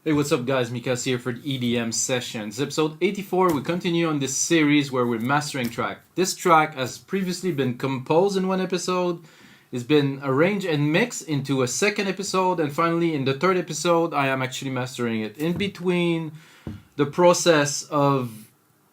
Hey, what's up guys, Mikas here for the EDM Sessions. Episode 84, we continue on this series where we're mastering track. This track has previously been composed in one episode, it's been arranged and mixed into a second episode, and finally in the third episode I am actually mastering it. In between the process of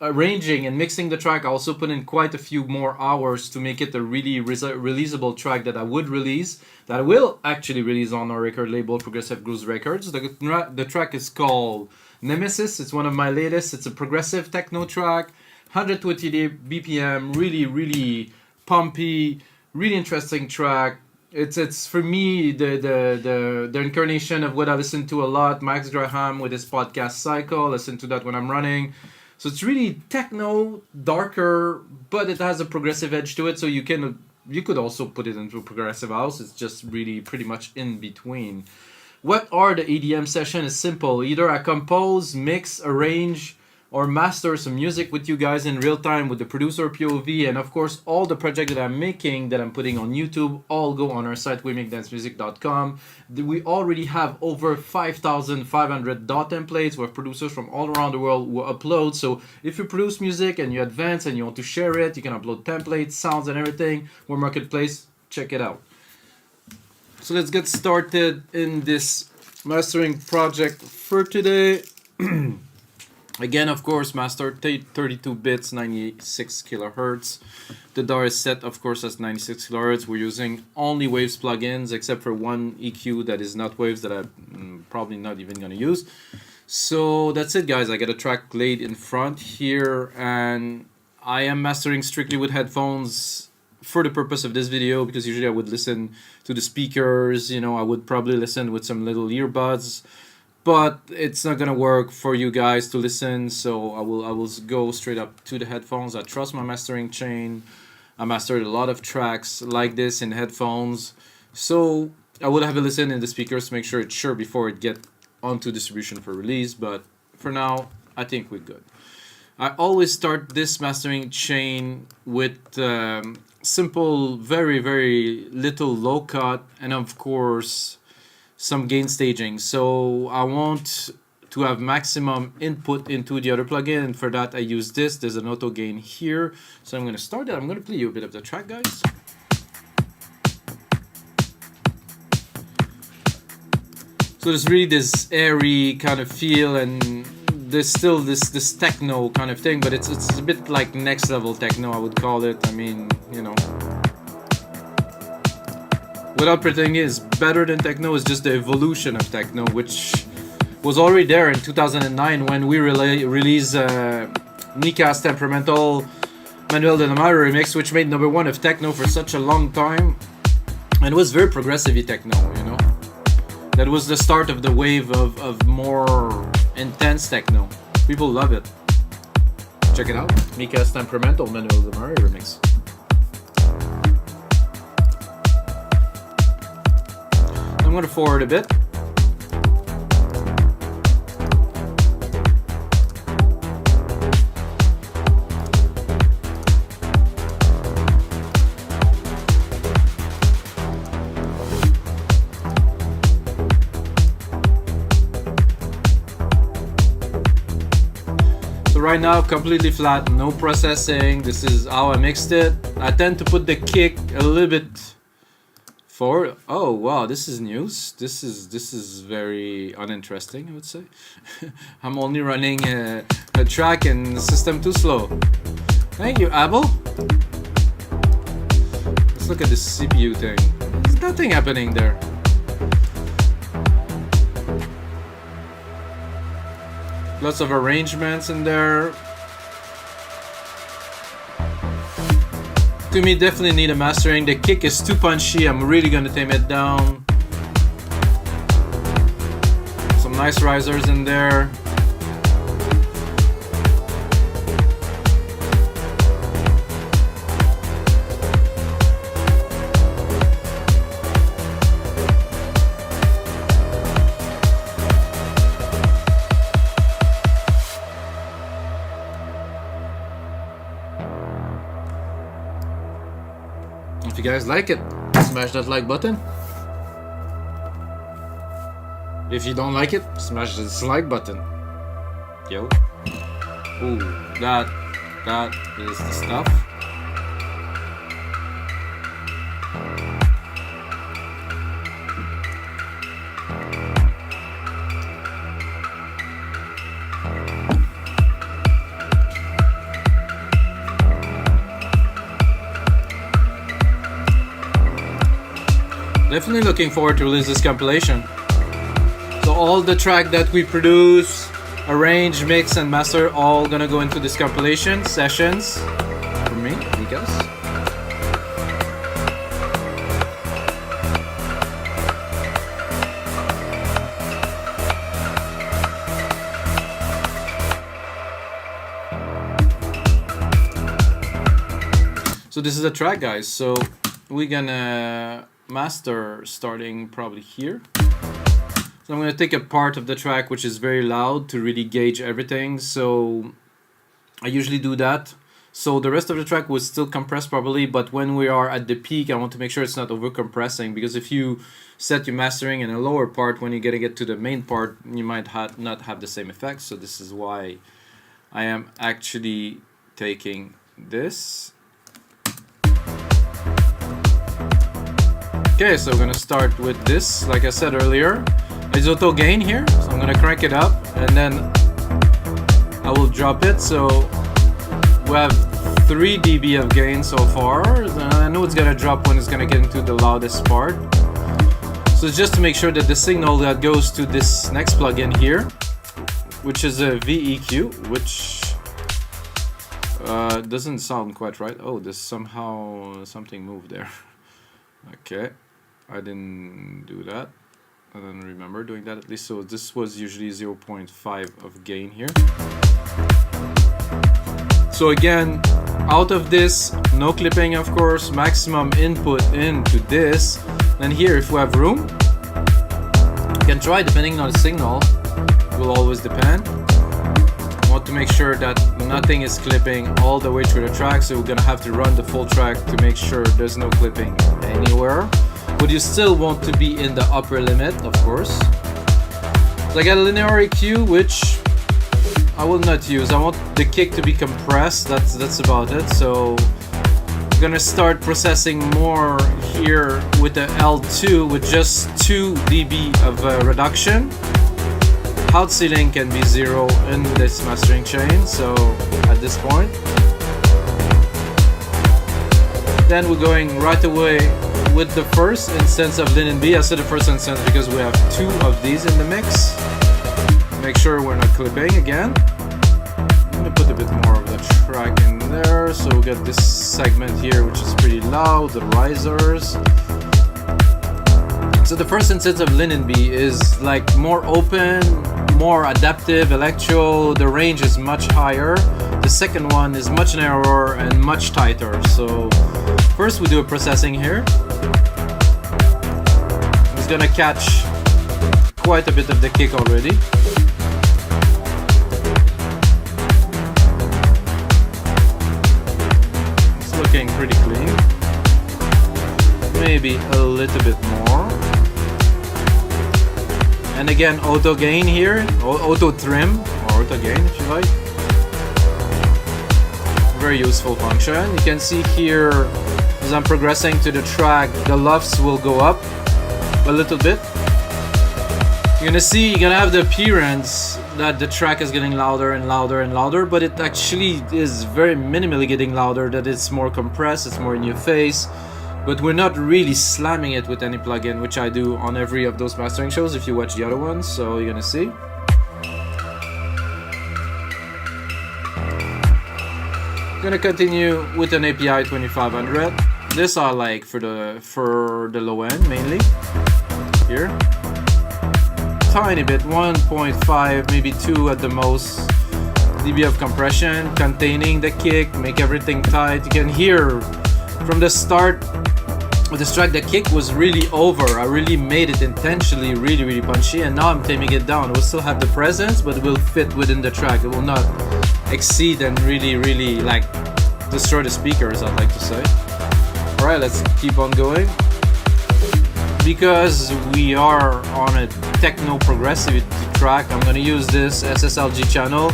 arranging and mixing the track, I also put in quite a few more hours to make it a really releasable track that I would release, that I will actually release on our record label, Progressive Grooves Records. The track is called Nemesis. It's one of my latest. It's a progressive techno track, 120 BPM, really pumpy, really interesting track. It's for me the incarnation of what I listen to a lot. Max Graham with his podcast Cycle. Listen to that when I'm running. So it's really techno, darker, but it has a progressive edge to it. So you could also put it into progressive house. It's just really pretty much in between. What are the EDM session? It's simple. Either I compose, mix, arrange, or master some music with you guys in real time with the producer POV, and of course all the projects that I'm making, that I'm putting on YouTube, all go on our site wemakdancemusic.com. We already have over 5,500 DAW templates with producers from all around the world who upload. So if you produce music and you advance and you want to share it, you can upload templates, sounds and everything. We're Marketplace, check it out. So let's get started in this mastering project for today. Again, of course, master 32 bits, 96 kilohertz. The DAW is set, of course, as 96 kilohertz. We're using only Waves plugins, except for one EQ that is not Waves that I'm probably not even going to use. So that's it, guys. I got a track laid in front here, and I am mastering strictly with headphones for the purpose of this video, because usually I would listen to the speakers. You know, I would probably listen with some little earbuds. But it's not gonna work for you guys to listen, so I will go straight up to the headphones. I trust my mastering chain. I mastered a lot of tracks like this in headphones, so I will have a listen in the speakers to make sure it's sure before it get onto distribution for release. But for now, I think we're good. I always start this mastering chain with simple, very little low cut, and of course some gain staging. So I want to have maximum input into the other plugin, and for that I use this. There's an auto gain here, so I'm going to start it. I'm going to play you a bit of the track, guys. So there's really this airy kind of feel, and there's still this techno kind of thing, but it's a bit like next level techno, I would call it. I mean, you know, without pretending it's better than techno, is just the evolution of techno, which was already there in 2009 when we released Nika's Temperamental Manuel de la Mare remix, which made #1 of techno for such a long time, and it was very progressive techno, you know. That was the start of the wave of more intense techno. People love it. Check it out, Nika's Temperamental Manuel de la Mare remix. I'm going to forward a bit. So right now, completely flat, no processing. This is how I mixed it. I tend to put the kick a little bit forward. Oh wow, this is news. This is very uninteresting, I would say. I'm only running a track and the system too slow. Thank you, Apple. Let's look at the CPU thing. There's nothing happening there. Lots of arrangements in there. To me, definitely need a mastering. The kick is too punchy. I'm really gonna tame it down. Some nice risers in there. If you guys like it, smash that like button. If you don't like it, smash the dislike button. Yo. Ooh, that is the stuff. Definitely looking forward to release this compilation. So all the track that we produce, arrange, mix, and master, all gonna go into this compilation sessions for me, because. So this is the track, guys. So we're gonna master starting probably here. So I'm going to take a part of the track which is very loud to really gauge everything. So I usually do that. So the rest of the track will still compress properly, but when we are at the peak, I want to make sure it's not over compressing, because if you set your mastering in a lower part, when you're going to get to the main part, you might not have the same effect. So this is why I am actually taking this. Okay, so we're gonna start with this. Like I said earlier, there's auto gain here, so I'm gonna crank it up and then I will drop it. So we have 3 dB of gain so far. I know it's gonna drop when it's gonna get into the loudest part. So it's just to make sure that the signal that goes to this next plugin here, which is a VEQ, which doesn't sound quite right. Oh, there's somehow something moved there. Okay, I didn't do that. I don't remember doing that, at least. So this was usually 0.5 of gain here. So again, out of this, no clipping, of course, maximum input into this. Then here, if we have room, you can try depending on the signal. It will always depend. I want to make sure that nothing is clipping all the way through the track, so we're gonna have to run the full track to make sure there's no clipping anywhere. But you still want to be in the upper limit, of course. So I got a linear EQ, which I will not use. I want the kick to be compressed. That's about it. So I'm gonna start processing more here with the L2 with just 2 dB of reduction. Out ceiling can be 0 in this mastering chain, so at this point. Then we're going right away with the first instance of LIN MB. I said the first instance because we have 2 of these in the mix. Make sure we're not clipping again. I'm gonna put a bit more of the track in there, so we get this segment here which is pretty loud, the risers. So the first instance of LIN MB is like more open, more adaptive, electro. The range is much higher. The second one is much narrower and much tighter. So first we do a processing here. It's gonna catch quite a bit of the kick already. It's looking pretty clean. Maybe a little bit more. And again, auto gain here, auto trim, or auto gain if you like. Very useful function. You can see here, as I'm progressing to the track, the LUFS will go up a little bit. You're gonna have the appearance that the track is getting louder and louder and louder, but it actually is very minimally getting louder, that it's more compressed, it's more in your face. But we're not really slamming it with any plugin, which I do on every of those mastering shows if you watch the other ones, so you're gonna see. Gonna continue with an API 2500. This I like for the low end mainly. Here. Tiny bit, 1.5, maybe 2 at the most dB of compression, containing the kick, make everything tight. You can hear from the start with this track, the kick was really over. I really made it intentionally really punchy, and now I'm taming it down. It will still have the presence, but it will fit within the track. It will not exceed and really like destroy the speakers, I'd like to say. Alright, let's keep on going. Because we are on a techno progressivity track, I'm gonna use this SSLG channel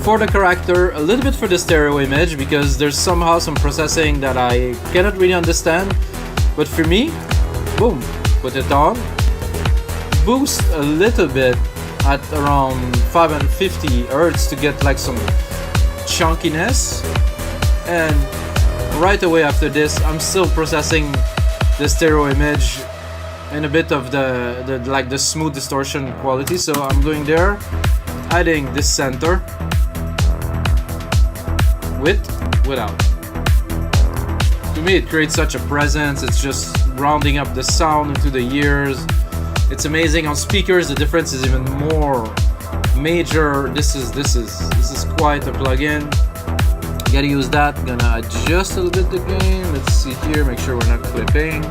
for the character, a little bit for the stereo image, because there's somehow some processing that I cannot really understand. But for me, boom, put it on, boost a little bit at around 550 Hertz to get like some chunkiness, and right away after this I'm still processing the stereo image and a bit of the smooth distortion quality. So I'm going there, adding this center with, without. To me it creates such a presence. It's just rounding up the sound into the ears. It's amazing. On speakers the difference is even more major. This is quite a plugin. You gotta use that. I'm gonna adjust a little bit the gain. Let's see here, make sure we're not clipping.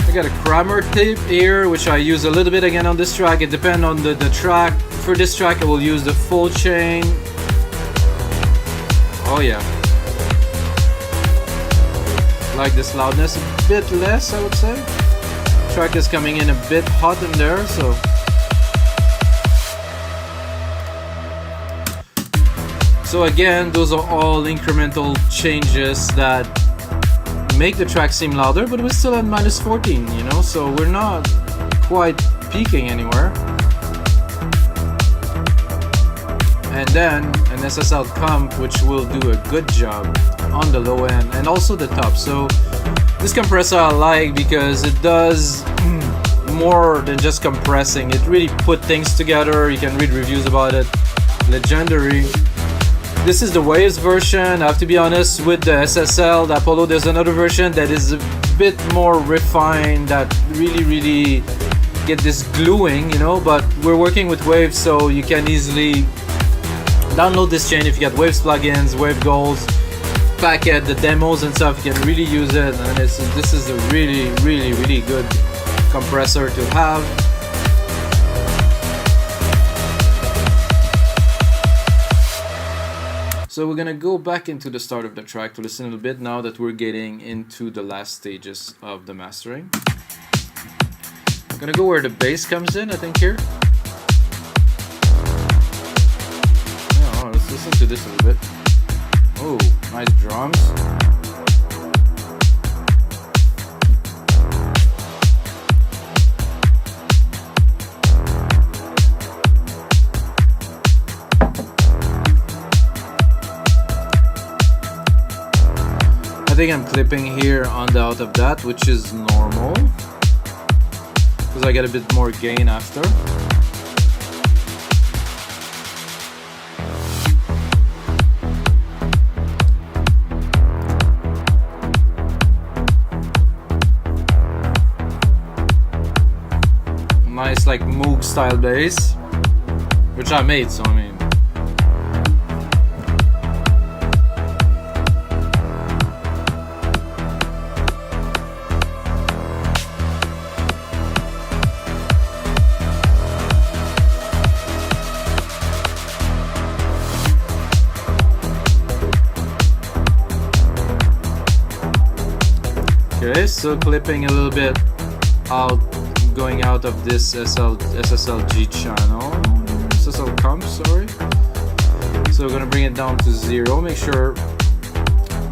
I got a Kramer Tape here, which I use a little bit again on this track. It depends on the track. For this track I will use the full chain. Oh yeah. Like this loudness a bit less, I would say. Track is coming in a bit hot in there, so. So again, those are all incremental changes that make the track seem louder, but we're still at -14, you know, so we're not quite peaking anywhere. And then an SSL comp which will do a good job on the low end and also the top. So this compressor I like because it does more than just compressing. It really put things together. You can read reviews about it. Legendary. This is the Waves version. I have to be honest, with the SSL, the Apollo, there's another version that is a bit more refined, that really get this gluing, you know, but we're working with Waves, so you can easily download this chain if you got Waves plugins, Wave goals, packet, the demos and stuff. You can really use it, and this is a really good compressor to have. So we're gonna go back into the start of the track to listen a little bit now that we're getting into the last stages of the mastering. I'm gonna go where the bass comes in, I think here. Oh, let's listen to this a little bit. Oh, nice drums. I think I'm clipping here on the out of that, which is normal because I get a bit more gain after. Nice like Moog style bass, which I made, so I mean. Okay, so clipping a little bit out, going out of this SSLG channel, SSL comp, sorry. So we're gonna bring it down to 0, make sure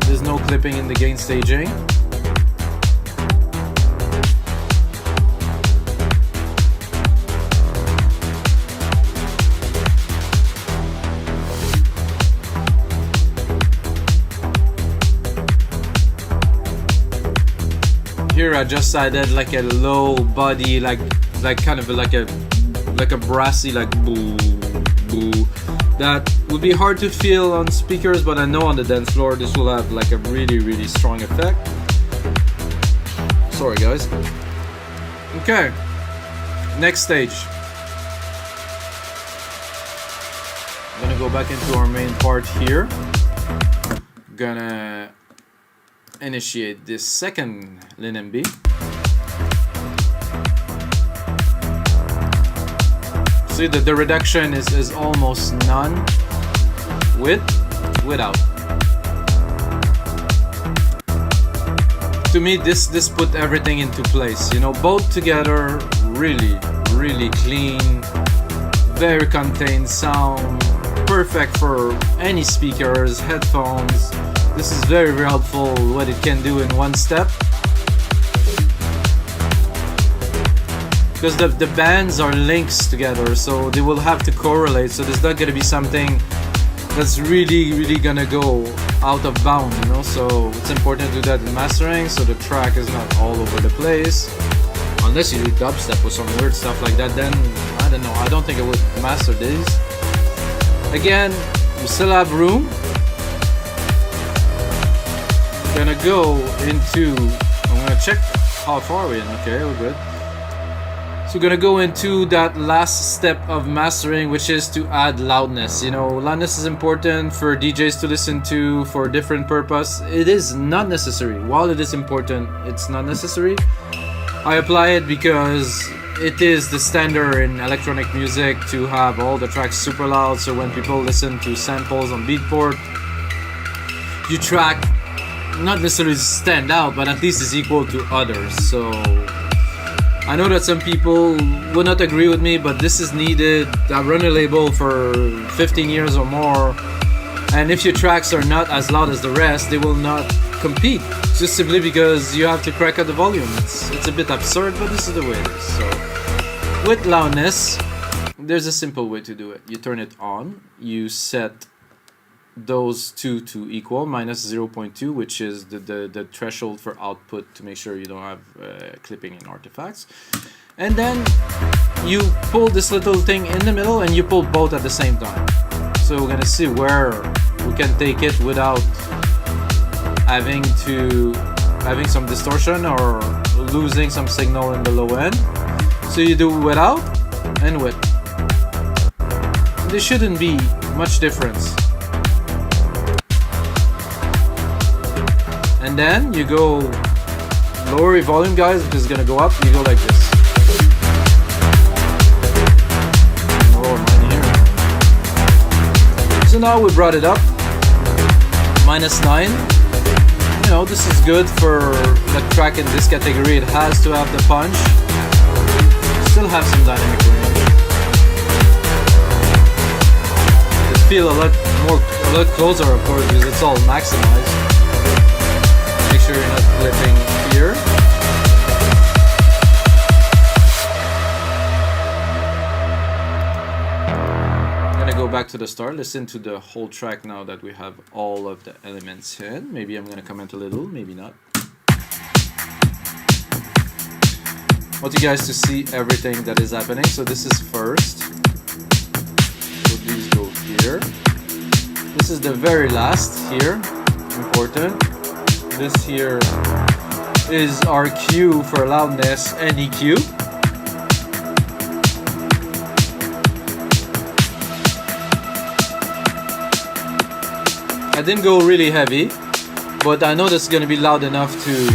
there's no clipping in the gain staging. Here I just added like a low body, like kind of like a brassy, like boo boo. That would be hard to feel on speakers, but I know on the dance floor this will have like a really strong effect. Sorry guys. Okay, next stage. I'm gonna go back into our main part here. Gonna initiate this second LIN MB. you that the reduction is almost none without. To me, this put everything into place. You know, both together, really clean, very contained sound, perfect for any speakers, headphones. This is very helpful what it can do in one step. Because the bands are links together, so they will have to correlate, so there's not going to be something that's really gonna go out of bound, you know. So it's important to do that in mastering, so the track is not all over the place. Unless you do dubstep or some weird stuff like that, then I don't know, I don't think I would master these. Again, we still have room. Gonna go into, I'm gonna check how far we're in. Okay, we're good. So we're gonna go into that last step of mastering, which is to add loudness. You know, loudness is important for DJs to listen to for different purpose. It is not necessary. While it is important, it's not necessary. I apply it because it is the standard in electronic music to have all the tracks super loud, so when people listen to samples on Beatport, your track not necessarily stand out, but at least is equal to others. So I know that some people would not agree with me, but this is needed. I've run a label for 15 years or more, and if your tracks are not as loud as the rest, they will not compete, just simply because you have to crack up the volume. It's a bit absurd, but this is the way it is. So with loudness, there's a simple way to do it. You turn it on, you set those two to equal, minus 0.2, which is the threshold for output, to make sure you don't have clipping and artifacts. And then you pull this little thing in the middle and you pull both at the same time. So we're gonna see where we can take it without having some distortion or losing some signal in the low end. So you do without and with. There shouldn't be much difference. And then you go lower your volume, guys, because it's gonna go up. You go like this. Lower mine here. So now we brought it up. Minus 9. You know, this is good for the track in this category. It has to have the punch. Still have some dynamic range. It feel a lot closer, of course, because it's all maximized. Make sure you're not clipping here. I'm gonna go back to the start, listen to the whole track now that we have all of the elements in. Maybe I'm gonna comment a little, maybe not. I want you guys to see everything that is happening. So this is first. So these go here. This is the very last here, important. This here is our cue for loudness and EQ. I didn't go really heavy, but I know that's gonna be loud enough to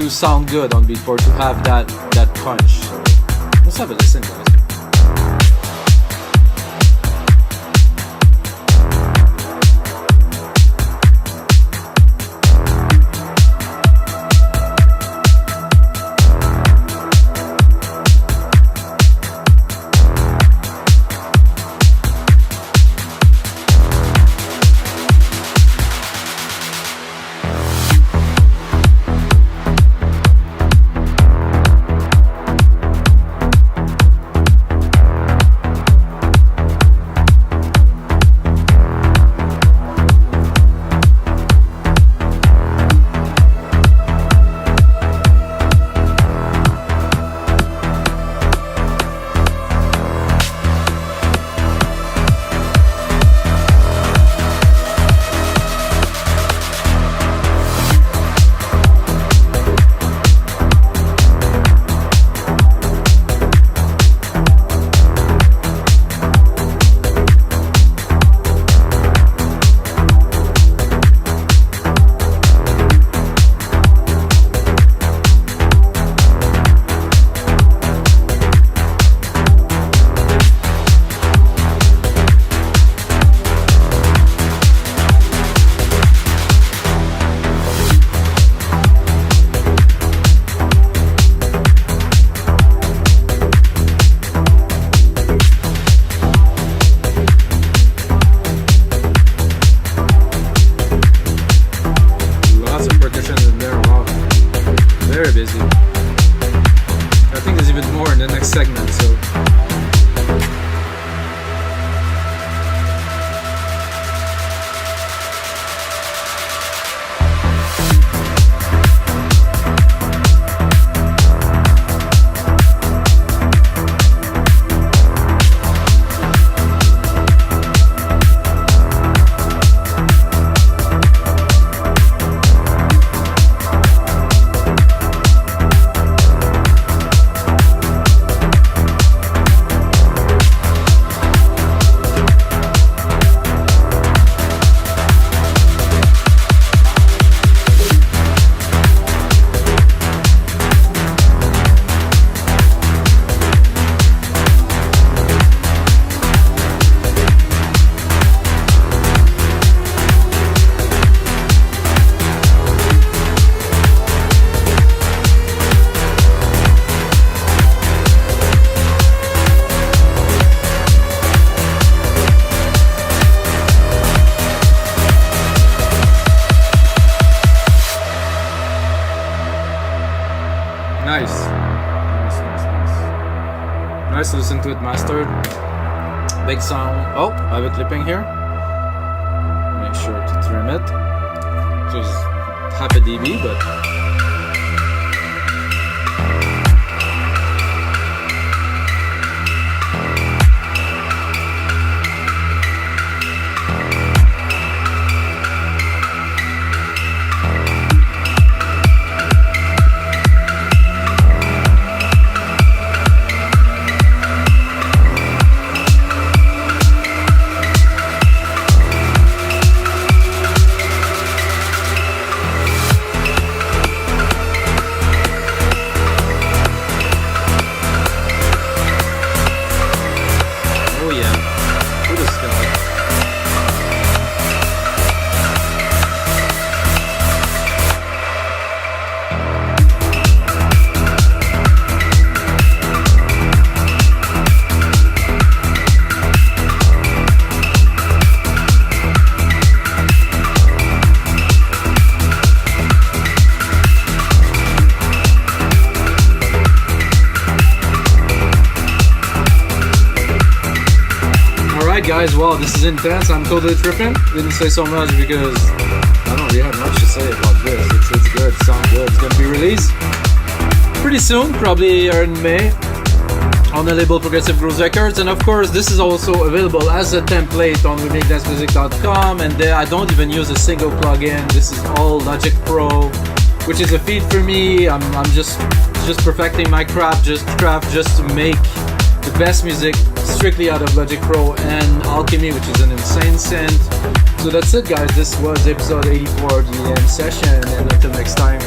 sound good on Beatport, to have that punch. So let's have a listen, guys. Nice to listen to it mastered. Big sound. Oh, I have it clipping here. Make sure to trim it. Just half a dB, but guys, wow, this is intense. I'm totally tripping. Didn't say so much because I don't really have much to say about this. It's good, sounds good. It's gonna be released pretty soon, probably in May, on the label Progressive Grooves Records. And of course, this is also available as a template on wemake-music.com. And there, I don't even use a single plugin. This is all Logic Pro, which is a feed for me. I'm just perfecting my craft just to make the best music strictly out of Logic Pro and Alchemy, which is an insane synth. So that's it, guys. This was episode 84 of the LIN session, and until next time.